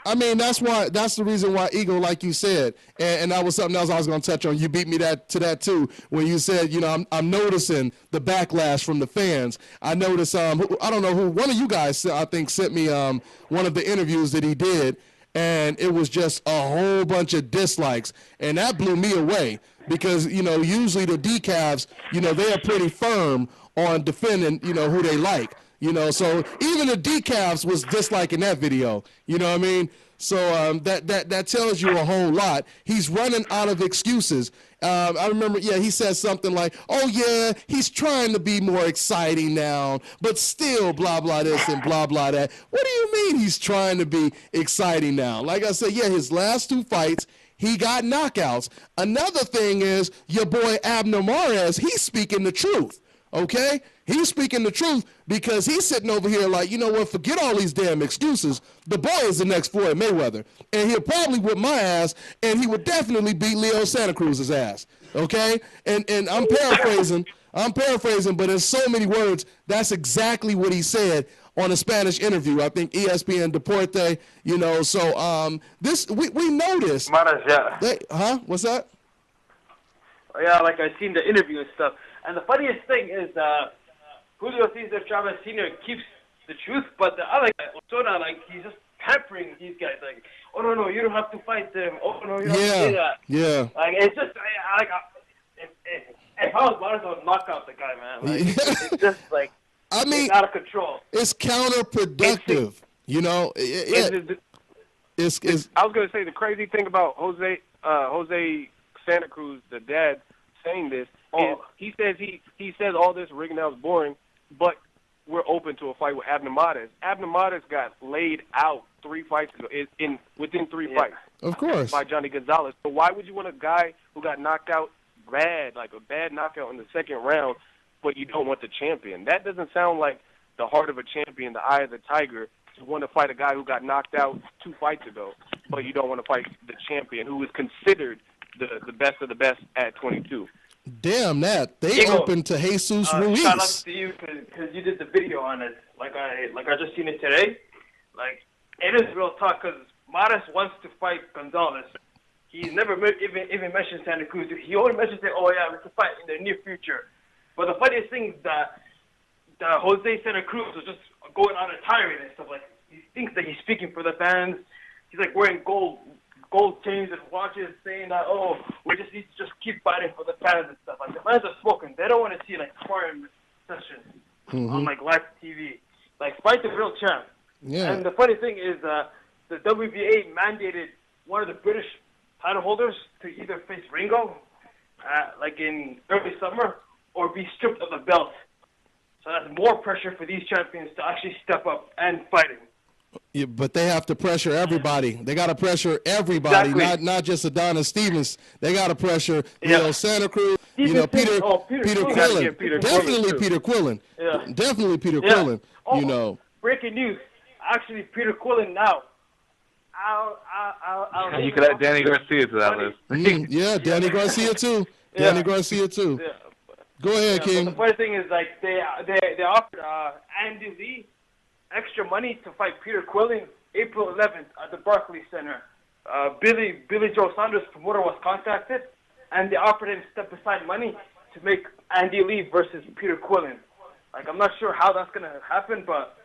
S6: I mean, that's the reason why Eagle, like you said, and that was something else I was going to touch on. You beat me to that too when you said, you know, I'm noticing the backlash from the fans. I noticed, I don't know who, one of you guys I think sent me one of the interviews that he did, and it was just a whole bunch of dislikes, and that blew me away because, you know, usually the decavs, you know, they are pretty firm on defending, you know, who they like. You know, so even the decavs was disliking that video. You know what I mean? So that tells you a whole lot. He's running out of excuses. I remember, he said something like, oh, yeah, he's trying to be more exciting now, but still blah, blah this and blah, blah that. What do you mean he's trying to be exciting now? Like I said, his last two fights, he got knockouts. Another thing is your boy Abner Mares, he's speaking the truth. Okay? He's speaking the truth because he's sitting over here like, you know what, forget all these damn excuses. The boy is the next Floyd Mayweather. And he'll probably whip my ass, and he would definitely beat Leo Santa Cruz's ass. Okay? And I'm paraphrasing, but in so many words, that's exactly what he said on a Spanish interview. I think ESPN Deporte, you know, so this we noticed. What's that?
S9: Yeah, like I seen the interview and stuff. And the funniest thing is Julio Cesar Chavez Sr. keeps the truth, but the other guy, Osuna, like, he's just pampering these guys. Like, oh, no, you don't have to fight them. Oh, no, you don't have to say that.
S6: Yeah.
S9: Like, it's just, if I was Maris, I would knock out the guy, man. Like, it's just, like,
S6: I mean,
S9: it's out of control.
S6: It's counterproductive, you know. I was
S7: going to say the crazy thing about Jose Santa Cruz, the dad, saying this, is he says all this Rigondeaux's boring, but we're open to a fight with Abner Mares. Abner Mares got laid out 3 fights ago, within 3 fights.
S6: Of course.
S7: By Johnny Gonzalez. So why would you want a guy who got knocked out bad, like a bad knockout in the second round, but you don't want the champion? That doesn't sound like the heart of a champion, the eye of the tiger, to want to fight a guy who got knocked out 2 fights ago, but you don't want to fight the champion who is considered the best of the best at 22.
S6: Damn that. They opened to Jesus Ruiz.
S9: Shout out to you because you did the video on it. Like I just seen it today. Like, it is real talk because Mares wants to fight Gonzalez. He's never even mentioned Santa Cruz. He only mentions that, we can fight in the near future. But the funniest thing is that Jose Santa Cruz was just going on a tirade and stuff. Like, he thinks that he's speaking for the fans. He's like wearing gold chains and watches, saying that, we just need to just keep fighting for the fans and stuff. Like, the fans are smoking. They don't want to see, like, sparring sessions on, like, live TV. Like, fight the real champ.
S6: Yeah.
S9: And the funny thing is the WBA mandated one of the British title holders to either face Ringo, like, in early summer, or be stripped of the belt So that's more pressure for these champions to actually step up and fighting.
S6: Yeah, but they have to pressure everybody. They got to pressure everybody,
S9: Exactly.
S6: not just Adonis Stevens. They got to pressure Leo Santa Cruz, Peter Quillen. Definitely Peter Quillen.
S9: Yeah.
S6: Definitely Peter Quillen,
S9: Breaking news. Actually, Peter Quillen now.
S8: You could add Danny Garcia to that list.
S6: Yeah, Danny Garcia too. Danny Garcia too.
S9: Yeah.
S6: Go ahead, King.
S9: But the funny thing is, like, they offered Andy Lee extra money to fight Peter Quillen April 11th at the Barclays Center. Billy Joe Saunders' promoter was contacted, and they offered him step-aside money to make Andy Lee versus Peter Quillen. Like, I'm not sure how that's going to happen, but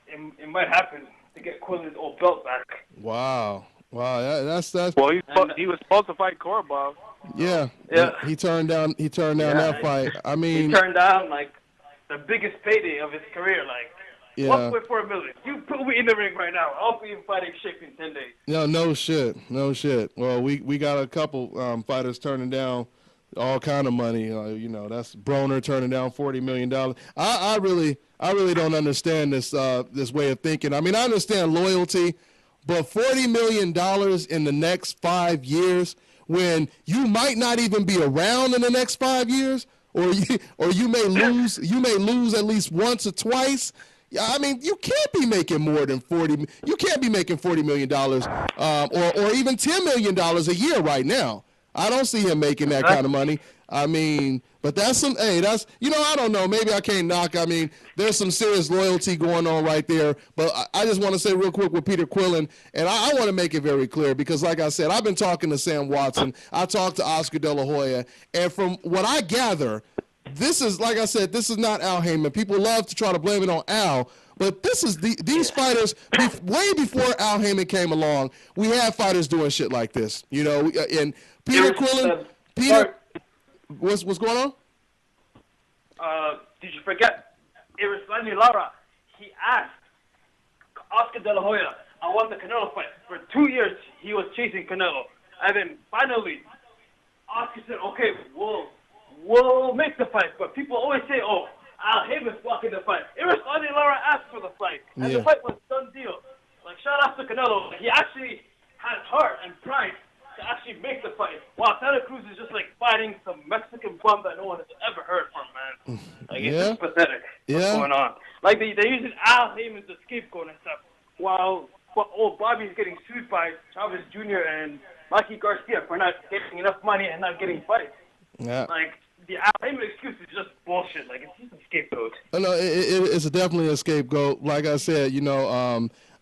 S9: it might happen to get Quillen's old belt back.
S6: Wow. That's.
S7: Well, he was supposed to fight Korobov.
S6: Yeah. He turned down that fight. I mean,
S9: he turned down like the biggest payday of his career. Like, $1.4 million. You put me in the ring right now. I'll be in fighting shape in 10 days.
S6: No shit. Well, we got a couple fighters turning down all kind of money. That's Broner turning down $40 million. I really don't understand this way of thinking. I mean, I understand loyalty, but $40 million in the next 5 years, when you might not even be around in the next 5 years, or you may lose at least once or twice. I mean, you can't be making more than 40. You can't be making $40 million, or even $10 million a year right now. I don't see him making that kind of money. I mean, but that's I don't know. Maybe I can't knock. I mean, there's some serious loyalty going on right there. But I just want to say real quick with Peter Quillen, and I want to make it very clear because, like I said, I've been talking to Sam Watson. I talked to Oscar De La Hoya. And from what I gather, this is, like I said, this is not Al Haymon. People love to try to blame it on Al. But this is these fighters, way before Al Haymon came along, we had fighters doing shit like this. And Peter Quillen, what's going on?
S9: Did you forget? Erislandy Lara, he asked Oscar De La Hoya, I want the Canelo fight. For 2 years, he was chasing Canelo. And then finally, Oscar said, okay, we'll make the fight. But people always say, oh, Al Haymon's blocking the fight. Erislandy Lara asked for the fight. And the fight was done deal. Like, shout out to Canelo. He actually had heart and pride to actually make the fight. While Santa Cruz is just like fighting some Mexican bum that no one has ever heard from, man. Like, it's just pathetic what's going on. Like, they're using Al Haymon as a scapegoat and stuff, while old Bobby's getting sued by Chavez Jr. and Mikey Garcia for not getting enough money and not getting fights.
S6: Yeah.
S9: Like, the Al Haymon excuse is just bullshit. Like, it's just a scapegoat.
S6: No, it's definitely a scapegoat. Like I said,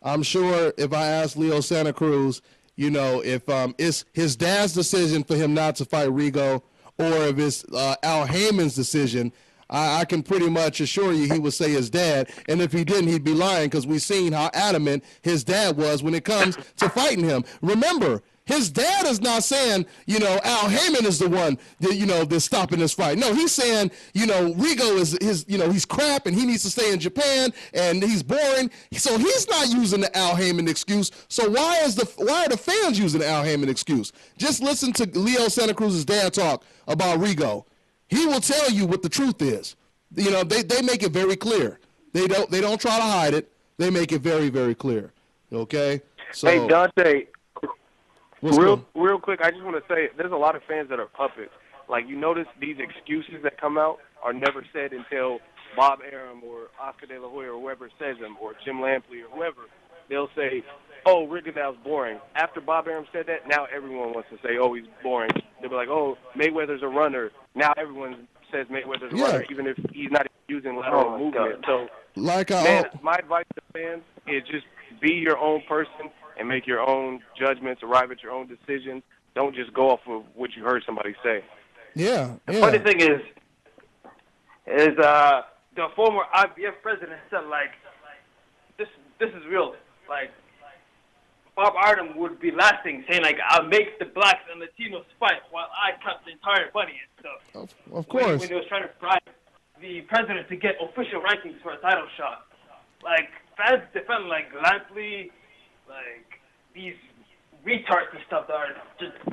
S6: I'm sure if I asked Leo Santa Cruz, if it's his dad's decision for him not to fight Rigo, or if it's Al Haymon's decision, I can pretty much assure you he would say his dad. And if he didn't, he'd be lying, because we've seen how adamant his dad was when it comes to fighting him. Remember, his dad is not saying, Al Haymon is the one that, that's stopping this fight. No, he's saying, Rigo is he's crap and he needs to stay in Japan and he's boring. So he's not using the Al Haymon excuse. So why are the fans using the Al Haymon excuse? Just listen to Leo Santa Cruz's dad talk about Rigo. He will tell you what the truth is. They make it very clear. They don't try to hide it. They make it very, very clear. Okay? So,
S7: hey, Dante.
S6: Real
S7: quick, I just want to say there's a lot of fans that are puppets. Like, you notice these excuses that come out are never said until Bob Arum or Oscar De La Hoya or whoever says them, or Jim Lampley or whoever. They'll say, oh, Rigondeaux's boring. After Bob Arum said that, now everyone wants to say, oh, he's boring. They'll be like, oh, Mayweather's a runner. Now everyone says Mayweather's a runner, even if he's not using lateral movement. So, my advice to fans is just be your own person and make your own judgments, arrive at your own decisions. Don't just go off of what you heard somebody say.
S6: Yeah.
S9: The funny thing is the former IBF president said, like, this is real. Like, Bob Arum would be laughing, saying, like, I'll make the blacks and Latinos fight while I cut the entire money and stuff.
S6: Of course.
S9: When he was trying to bribe the president to get official rankings for a title shot. Like, fans defend, like, Lampley, like, these retards and stuff that are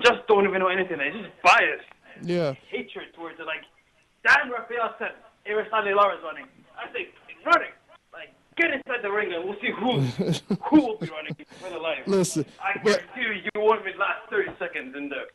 S9: just don't even know anything. They're just biased.
S6: Yeah.
S9: Hatred towards it. Like, Dan Rafael said, Erislandy Lara's running. I say running. Like, get inside the ring and we'll see who will be running for the life.
S6: Listen,
S9: I guarantee you won't be last 30 seconds in there.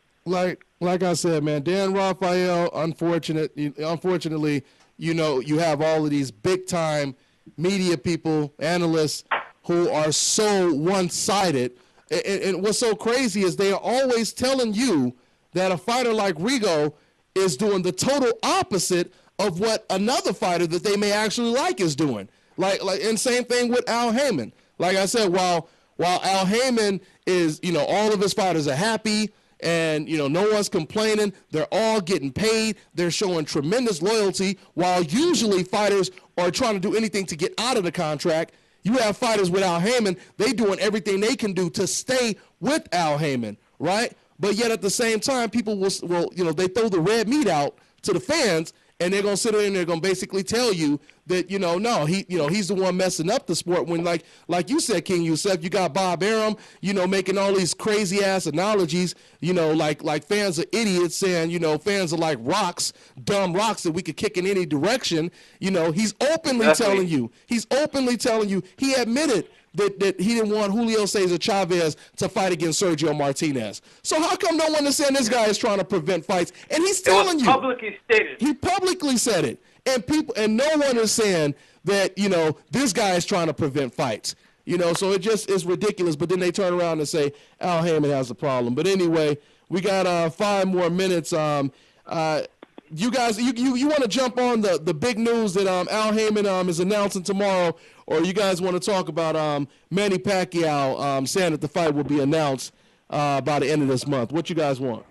S6: Like I said, man, Dan Rafael, unfortunately, you know, you have all of these big-time media people, analysts, who are so one-sided. And what's so crazy is they are always telling you that a fighter like Rigo is doing the total opposite of what another fighter that they may actually like is doing. And same thing with Al Haymon. Like I said, while Al Haymon is, you know, all of his fighters are happy and, you know, no one's complaining. They're all getting paid. They're showing tremendous loyalty, while usually fighters are trying to do anything to get out of the contract. You have fighters with Al Haymon, they doing everything they can do to stay with Al Haymon, right? But yet at the same time, people will you know, they throw the red meat out to the fans, and they're gonna sit there and they're gonna basically tell you that, you know, no, he's the one messing up the sport. When like you said, King Yusef, you got Bob Arum, you know, making all these crazy ass analogies, you know, like fans are idiots, saying, you know, fans are like rocks, dumb rocks that we could kick in any direction. You know, he's openly telling you, he admitted that he didn't want Julio Cesar Chavez to fight against Sergio Martinez. So how come no one is saying this guy is trying to prevent fights? And he's telling you.
S9: Publicly stated.
S6: He publicly said it. And no one is saying that, you know, this guy is trying to prevent fights. You know, so it just is ridiculous. But then they turn around and say Al Haymon has a problem. But anyway, we got 5 more minutes. You guys, you want to jump on the big news that Al Haymon is announcing tomorrow, or you guys want to talk about Manny Pacquiao saying that the fight will be announced by the end of this month? What you guys want?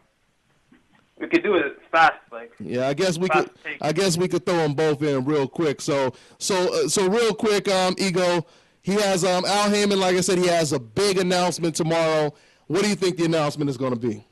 S9: We could do it fast, like.
S6: Yeah, I guess we could throw them both in real quick. So real quick, Ego, he has Al Haymon. Like I said, he has a big announcement tomorrow. What do you think the announcement is going to be?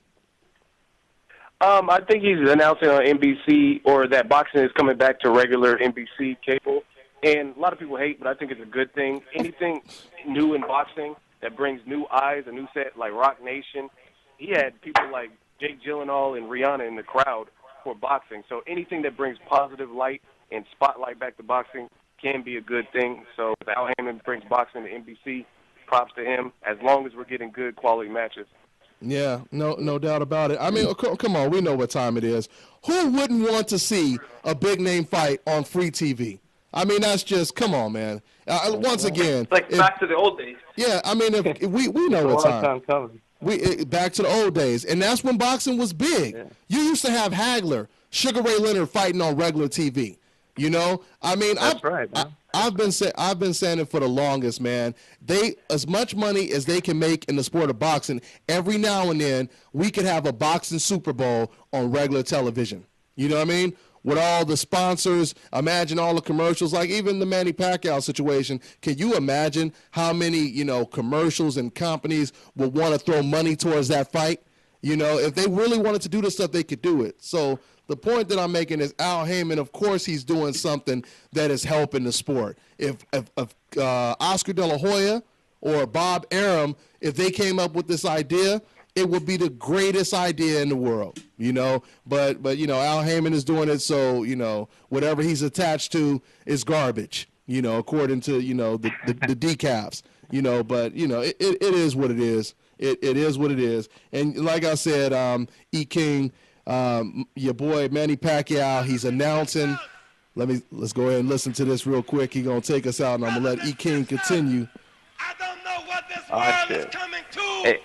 S7: I think he's announcing on NBC, or that boxing is coming back to regular NBC cable. And a lot of people hate, but I think it's a good thing. Anything new in boxing that brings new eyes, a new set, like Rock Nation. He had people like Jake Gyllenhaal and Rihanna in the crowd for boxing. So anything that brings positive light and spotlight back to boxing can be a good thing. So if Al Haymon brings boxing to NBC, props to him, as long as we're getting good quality matches.
S6: Yeah, no doubt about it. I mean, come on, we know what time it is. Who wouldn't want to see a big name fight on free TV? I mean, that's just, come on, man. Once again,
S9: it's like back to the old days.
S6: Yeah, I mean, if we know what time. Back to the old days, and that's when boxing was big. Yeah. You used to have Hagler, Sugar Ray Leonard fighting on regular TV. You know, I mean, I've been saying it for the longest, man. As much money as they can make in the sport of boxing, every now and then we could have a boxing Super Bowl on regular television. You know what I mean? With all the sponsors, imagine all the commercials, like even the Manny Pacquiao situation. Can you imagine how many, you know, commercials and companies would want to throw money towards that fight? You know, if they really wanted to do this stuff, they could do it. So the point that I'm making is Al Haymon, of course, he's doing something that is helping the sport. If Oscar De La Hoya or Bob Arum, if they came up with this idea, it would be the greatest idea in the world, you know. But you know, Al Haymon is doing it, so, you know, whatever he's attached to is garbage, you know, according to, you know, the decafs, you know. But, you know, it is what it is. It is what it is. And like I said, E-King, your boy Manny Pacquiao, he's announcing. Let's go ahead and listen to this real quick. He's going to take us out, and I'm going to let E-King continue.
S12: I don't know what this world is coming to.
S8: Hey.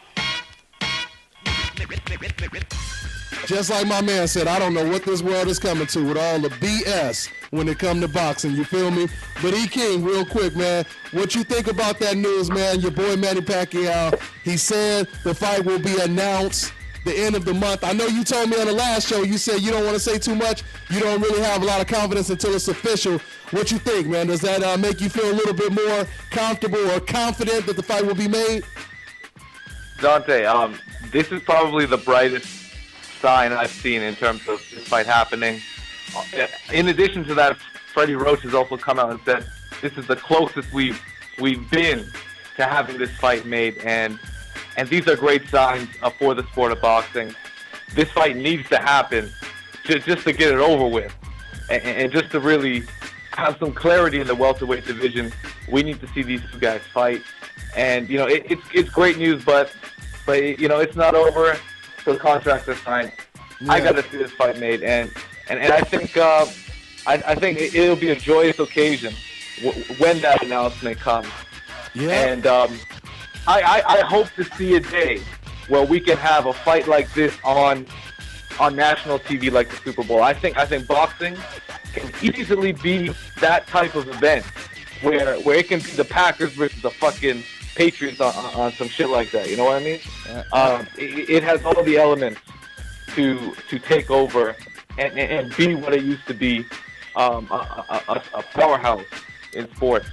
S6: Just like my man said, I don't know what this world is coming to with all the BS when it comes to boxing, you feel me? But E-King, real quick, man, what you think about that news, man? Your boy Manny Pacquiao, he said the fight will be announced the end of the month. I know you told me on the last show, you said you don't want to say too much. You don't really have a lot of confidence until it's official. What you think, man? Does that make you feel a little bit more comfortable or confident that the fight will be made?
S8: Dante, this is probably the brightest sign I've seen in terms of this fight happening. In addition to that, Freddie Roach has also come out and said this is the closest we've been to having this fight made, and these are great signs for the sport of boxing. This fight needs to happen just to get it over with, and just to really have some clarity in the welterweight division. We need to see these two guys fight. And, you know, it's great news, but you know, it's not over till contracts are signed. Yeah. I got to see this fight made, and I think I think it'll be a joyous occasion when that announcement comes. Yeah. And I hope to see a day where we can have a fight like this on national TV like the Super Bowl. I think boxing can easily be that type of event where it can be the Packers versus the fucking Patriots on some shit like that. You know what I mean? It has all the elements to take over and be what it used to be, a powerhouse in sports.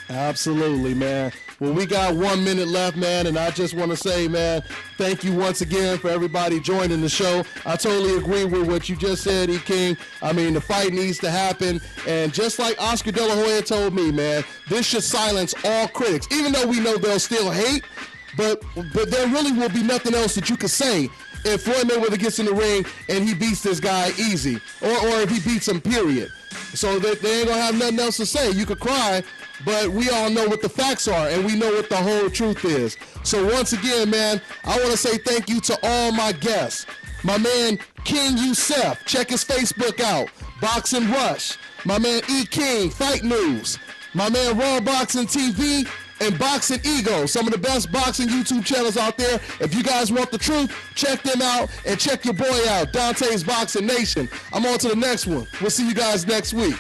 S6: Absolutely, man. Well, we got 1 minute left, man, and I just want to say, man, thank you once again for everybody joining the show. I totally agree with what you just said, E-King. I mean, the fight needs to happen, and just like Oscar De La Hoya told me, man, this should silence all critics, even though we know they'll still hate, but there really will be nothing else that you could say if Floyd Mayweather gets in the ring and he beats this guy easy, or if he beats him, period. So they ain't gonna have nothing else to say. You could cry, but we all know what the facts are, and we know what the whole truth is. So once again, man, I want to say thank you to all my guests. My man, King Yusef, check his Facebook out. Boxing Rush. My man, Ekingfightnews. My man, Rawboxingtgv. And Boxingego, some of the best boxing YouTube channels out there. If you guys want the truth, check them out, and check your boy out, Dante's Boxing Nation. I'm on to the next one. We'll see you guys next week.